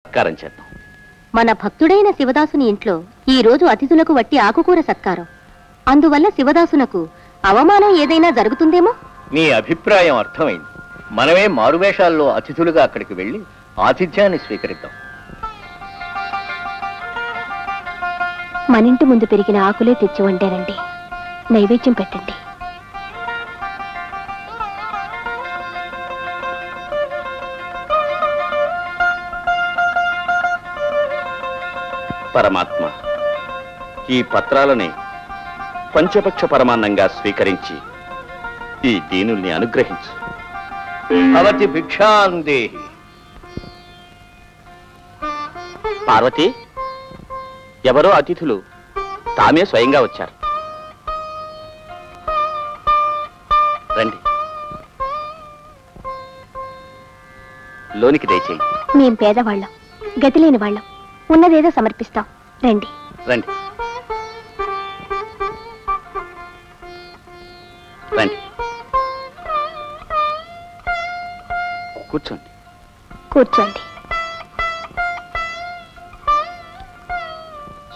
సత్కారం చేద్దాం. మన భక్తుడైన శివదాసుని ఇంట్లో ఈ రోజు అతిథులకు వట్టి ఆకుకూర సత్కారం. అందువల్ల శివదాసునకు అవమానం ఏదైనా జరుగుతుందేమో. నీ అభిప్రాయం అర్థమైంది. మనమే మారువేషాల్లో అతిథులుగా అక్కడికి వెళ్లి ఆతిథ్యాన్ని స్వీకరిద్దాం. మనింటి ముందు పెరిగిన ఆకులే తెచ్చి వండానండి, నైవేద్యం పెట్టండి. పరమాత్మ, ఈ పత్రాలని పంచపక్ష పరమాన్నంగా స్వీకరించి ఈ దీనుల్ని అనుగ్రహించు. భవతి భిక్షాందేహి. పార్వతి, ఎవరో అతిథులు తామే స్వయంగా వచ్చారు. రండి, లోనికి దయచేయి. మేం పేదవాళ్ళం, గతి లేని వాళ్ళం, ఉన్నదేదో సమర్పిస్తాం. రండి రండి రండి, కూర్చోండి. కూర్చోండి.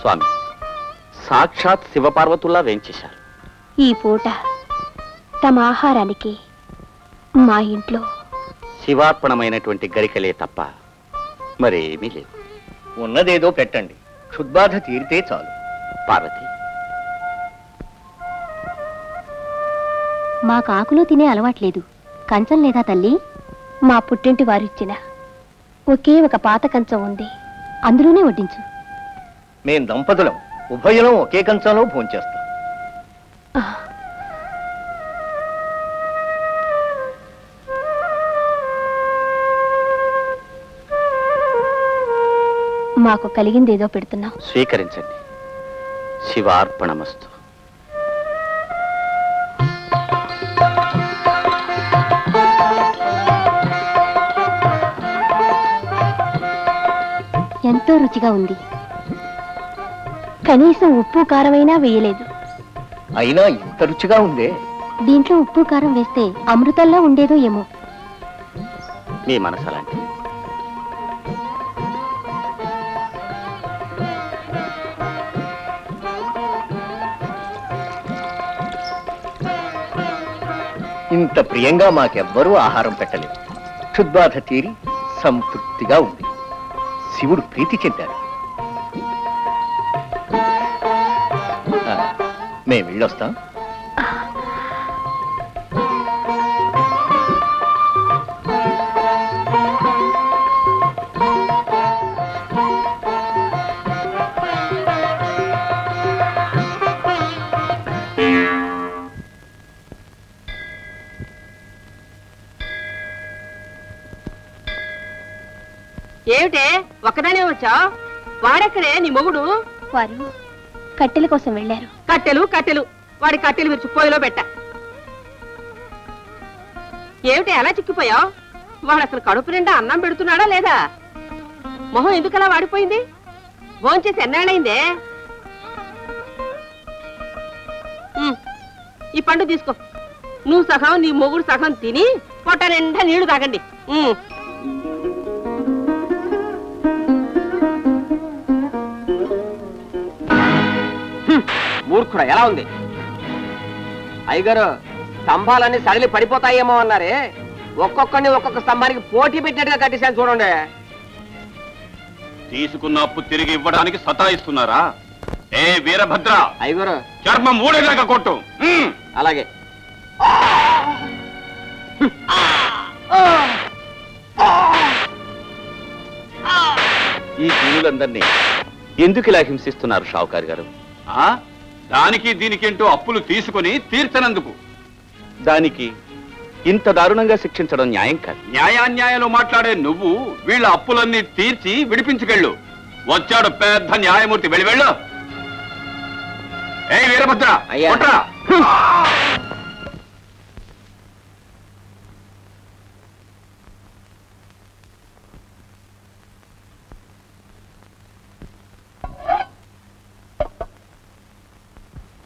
స్వామి, సాక్షాత్ శివపార్వతుల్లా వేంచేశారు. ఈ పూట తమ ఆహారానికి మా ఇంట్లో శివార్పణమైనటువంటి గరికలే తప్ప మరేమీ లేదు. ఉన్నదేదో పెట్టండి, క్షుద్బాధ తీరితే చాలు. పార్వతి, మాకు ఆకులో తినే అలవాట్లేదు. కంచం లేదా తల్లి? మా పుట్టింటి వారిచ్చిన ఒకే ఒక పాత కంచం ఉంది, అందులోనే వడ్డించు. మేం దంపతులం, ఉభయలం ఒకే కంచంలో భోంచేస్తాం. మాకు కలిగిందేదో పెడుతున్నాం, స్వీకరించండి. శివార్పణమస్తు. ఎంతో రుచిగా ఉంది. కనీసం ఉప్పు కారమైనా వేయలేదు. అయినా ఇంత రుచిగా ఉందే. దీంట్లో ఉప్పు కారం వేస్తే అమృతంలా ఉండేదో ఏమో. మీ మనసు అలాంటి. ఇంత ప్రియంగా మాకెవ్వరూ ఆహారం పెట్టలేదు. క్షుద్బాధ తీరి సంతృప్తిగా ఉంది. శివుడు ప్రీతి చెందాడు. మేము వెళ్ళొస్తాం. ఏమిటే ఒక్కదానే వచ్చావు? వాడెక్కడే నీ మొగుడు? వారు కట్టెల కోసం వెళ్ళారు. కట్టెలు కట్టెలు, వాడి కట్టెలు విరిచి పొయ్యిలో పెట్ట. ఏమిటి ఎలా చిక్కిపోయావు? వాడు అసలు కడుపు నిండా అన్నం పెడుతున్నాడా లేదా? మొహం ఎందుకలా వాడిపోయింది? భోంచేసి ఎన్నాళ్ళైందే? ఈ పండు తీసుకో. నువ్వు సగం నీ మొగుడు సగం తిని పొట్ట నిండా నీళ్లు తాగండి. మూర్ఖుడా, ఎలా ఉంది? అయ్యగారు, స్తంభాలన్నీ సడలి పడిపోతాయేమో అన్నారే, ఒక్కొక్కడిని ఒక్కొక్క స్తంభానికి పోటీ పెట్టినట్టుగా కట్టేశాను చూడండి. తీసుకున్న అప్పు తిరిగి ఇవ్వడానికి సతాయిస్తున్నారా? ఏ వీరభద్ర, అయ్యగారు చర్మం ఊడేదాకా కొట్టు. అలాగే. ఈ దీనులందరినీ ఎందుకు ఇలా హింసిస్తున్నారు షావుకారు గారు? దానికి దీనికేంటో అప్పులు తీసుకుని తీర్చనందుకు. దానికి ఇంత దారుణంగా శిక్షించడం న్యాయం కాదు. న్యాయాన్యాయాలు మాట్లాడే నువ్వు వీళ్ళ అప్పులన్నీ తీర్చి విడిపించుకెళ్ళు. వచ్చాడు పెద్ద న్యాయమూర్తి, వెళ్ళి వెళ్ళు. ఏ వీరభద్ర, కొట్రా.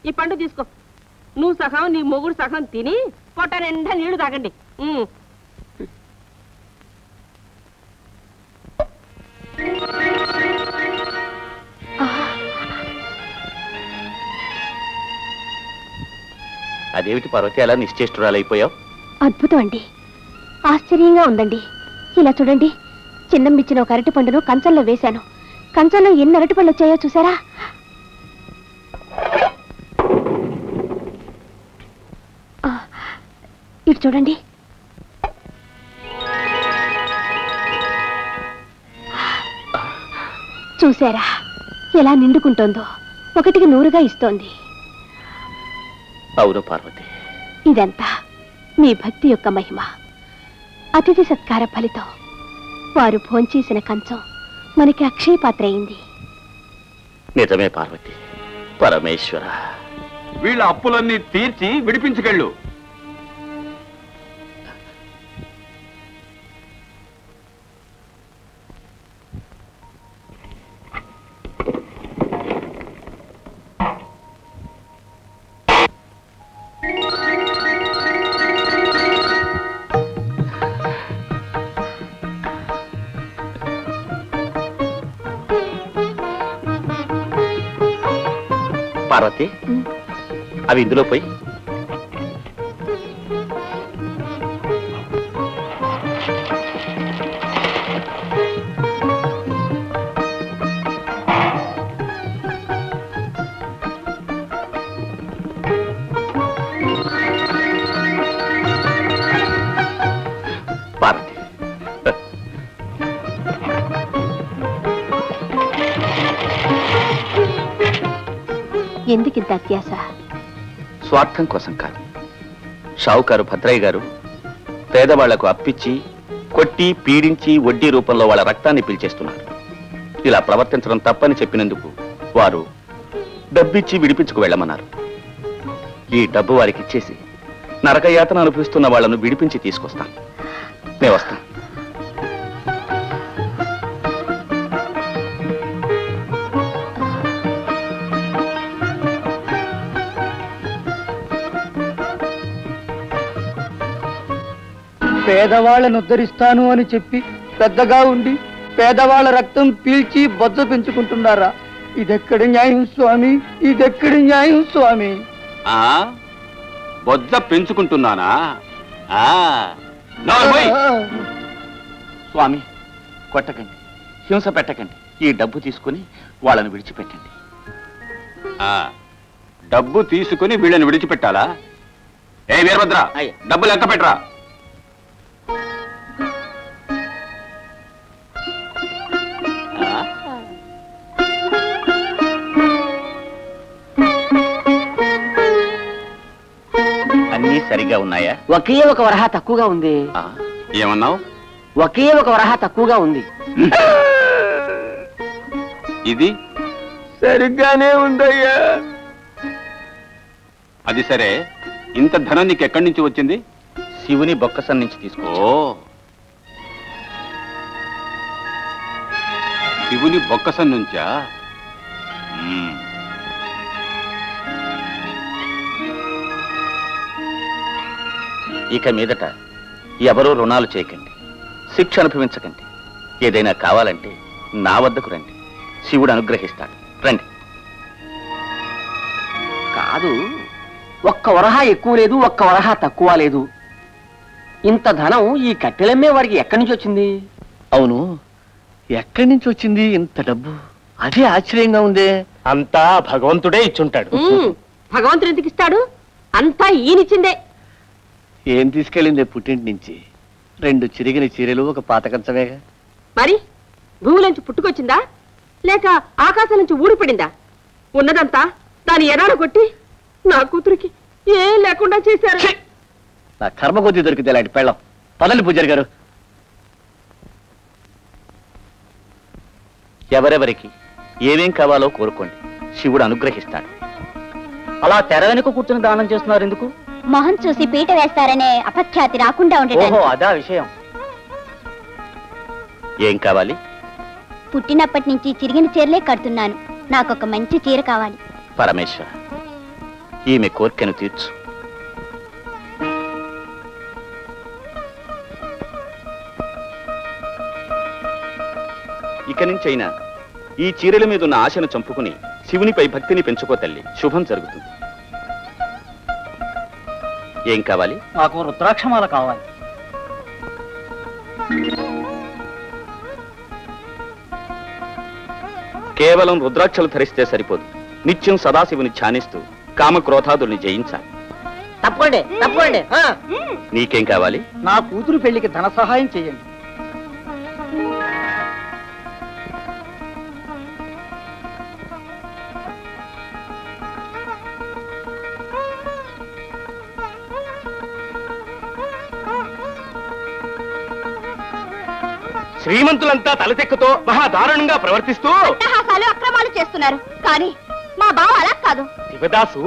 ఈ పండు తీసుకో. నువ్వు సగం నీ మొగుడు సగం తిని పొట్ట నిండా నీళ్లు తాగండి. అదేమిటి పార్వతి, అలా నిశ్చేష్టురాలైపోయావు? అద్భుతం అండి, ఆశ్చర్యంగా ఉందండి. ఇలా చూడండి, చిన్నమ్మిచ్చిన ఒక అరటి పండును కంచంలో వేశాను. కంచంలో ఎన్ని అరటి పళ్ళు వచ్చాయో చూసారా? ఇటు చూడండి. చూసారా ఎలా నిండుకుంటోందో, 1కి 100గా ఇస్తోంది. అవును పార్వతి, ఇదంతా మీ భక్తి యొక్క మహిమ. అతిథి సత్కార ఫలితం. వారు భోంచేసిన కంచం మనకి అక్షయ పాత్ర అయింది. నిజమే పార్వతి, పరమేశ్వర. వీళ్ళ అప్పులన్నీ తీర్చి విడిపించుకెళ్ళు. పార్వతి, అవి ఇందులో పోయి. పార్వతి, ఎందుకింత అత్యాశ? స్వార్థం కోసం కాదు. షావుకారు భద్రయ్య గారు పేదవాళ్లకు అప్పిచ్చి, కొట్టి, పీడించి వడ్డీ రూపంలో వాళ్ళ రక్తాన్ని పీల్చేస్తున్నారు. ఇలా ప్రవర్తించడం తప్పని చెప్పినందుకు వారు డబ్బిచ్చి విడిపించుకు వెళ్ళమన్నారు. ఈ డబ్బు వారికి ఇచ్చేసి నరకయాతన అనుభవిస్తున్న వాళ్లను విడిపించి తీసుకొస్తాం. మేము వస్తాం. పేదవాళ్ళను ఉద్ధరిస్తాను అని చెప్పి పెద్దగా ఉండి పేదవాళ్ళ రక్తం పీల్చి బొజ్జ పెంచుకుంటున్నారా? ఇదెక్కడి న్యాయం స్వామి, ఇదెక్కడి న్యాయం స్వామి? బొజ్జ పెంచుకుంటున్నానా? స్వామి, కొట్టకండి, హింస పెట్టకండి. ఈ డబ్బు తీసుకుని వాళ్ళని విడిచిపెట్టండి. డబ్బు తీసుకుని వీళ్ళని విడిచిపెట్టాలా? ఏ వీరభద్ర, డబ్బు లెక్క పెట్టరా. అన్నీ సరిగా ఉన్నాయా? ఒకే ఒక వరహా తక్కువగా ఉంది. ఏమన్నావు? ఒకే ఒక వరహా తక్కువగా ఉంది. ఇది సరిగ్గానే ఉందయ్యా. అది సరే, ఇంత ధనం నీకు ఎక్కడి నుంచి వచ్చింది? శివుని బొక్కసం నుంచి తీసుకో. శివుని బొక్కసం నుంచా? ఇక మీదట ఎవరూ రుణాలు చేయకండి, శిక్ష అనుభవించకండి. ఏదైనా కావాలంటే నా వద్దకు రండి, శివుడు అనుగ్రహిస్తాడు. రండి. కాదు, ఒక్క వరహా ఎక్కువ లేదు, ఒక్క వరహా తక్కువ లేదు. ఇంత ధనం ఈ కట్టెలమ్మే వాడికి ఎక్కడి నుంచి వచ్చింది? అవును, ఎక్కడి నుంచి వచ్చింది ఇంత డబ్బు? అదే ఆశ్చర్యంగా ఉందే. అంతా భగవంతుడే ఇచ్చుంటాడు. భగవంతుడు ఎందుకు ఇస్తాడు? అంతా ఈయనిచ్చిందే. ఏం తీసుకెళ్ళింది పుట్టింటి నుంచి? 2 చిరిగిన చీరలు, ఒక పాత కంచమేగా. మరి భూమిలోంచి పుట్టుకొచ్చిందా, లేక ఆకాశం నుంచి ఊడిపడిందా? ఉన్నదంతా దాని ఎరాడ కొట్టి నా కూతురికి ఏం లేకుండా చేశారు. నా కర్మ కొద్దీ దొరికితే ఇలాంటి పెళ్ళం. పదండి పూజారి గారు. ఎవరెవరికి ఏమేం కావాలో కోరుకోండి, శివుడు అనుగ్రహిస్తాడు. అలా తెర వెనుక కూర్చుని దానం చేస్తున్నారు ఎందుకు? మొహం చూసి పీట వేస్తారనే అపఖ్యాతి రాకుండా ఉండటం. అదా విషయం. ఏం కావాలి? పుట్టినప్పటి నుంచి చిరిగిన చీరలే కడుతున్నాను. నాకొక మంచి చీర కావాలి. పరమేశ్వర, ఈమె కోర్కెను తీర్చు. ఇక నుంచైనా ఈ చీరల మీద ఉన్న ఆశను చంపుకుని శివునిపై భక్తిని పెంచుకో తల్లి. శుభం జరుగుతుంది. ఏం కావాలి? నాకు రుద్రాక్షమాల కావాలి. కేవలం రుద్రాక్షలు ధరిస్తే సరిపోదు. నిత్యం సదాశివుని ధ్యానిస్తూ కామక్రోధాదుల్ని జయించాలి. తప్పండి తప్పండి. నీకేం కావాలి? నా కూతురు పెళ్లికి ధన సహాయం చేయండి. శ్రీమంతులంతా తలతెక్కుతో మహాదారుణంగా ప్రవర్తిస్తూ అట్టహాసాలు అక్రమాలు చేస్తున్నారు. కానీ మా బావ అలా కాదు. శివదాసు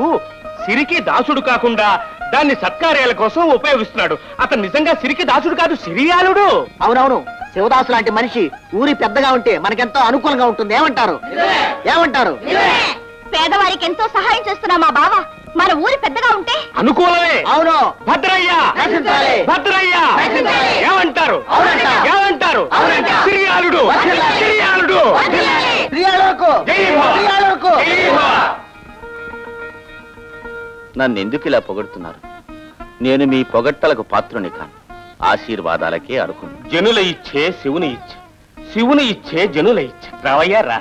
సిరికి దాసుడు కాకుండా దాన్ని సత్కార్యాల కోసం ఉపయోగిస్తున్నాడు. అతను నిజంగా సిరికి దాసుడు కాదు, సిరియాలుడు. అవునవును, శివదాసు లాంటి మనిషి ఊరి పెద్దగా ఉంటే మనకెంతో అనుకూలంగా ఉంటుంది. ఏమంటారు? ఏమంటారు? పేదవారికి ఎంతో సహాయం చేస్తున్నా మా బావ మన ఊరి పెద్దగా ఉంటే అనుకూలమే. అవును. భద్రయ్య రక్షించాలి. భద్రయ్య రక్షించాలి. ఏమంటారు? అవునంట. ఏమంటారు? అవునంట. సిరియాలుడు వర్ధిల్లాలి. సిరియాలుడు. స్త్రీలకు జై భవ. స్త్రీలకు జై భవ. నన్నెందుకు ఇలా పొగడుతున్నారు? నేను మీ పొగట్టలకు పాత్రుని కాను, ఆశీర్వాదాలకే అర్హుని. జనుల ఇచ్చే శివుని ఇచ్చే, శివుని ఇచ్చే జనుల ఇచ్చే. రావయ్యా రా.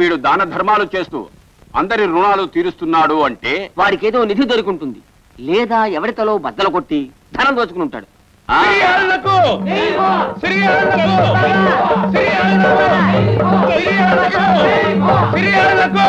వీడు దాన ధర్మాలు చేస్తూ అందరి రుణాలు తీరుస్తున్నాడు అంటే వాడికి ఏదో నిధి దొరుకుంటుంది, లేదా ఎవరితలో బద్దలు కొట్టి ధనం దోచుకుని ఉంటాడు. సిరియాళ్లకు! సిరియాళ్లకు! సిరియాళ్లకు! సిరియాళ్లకు!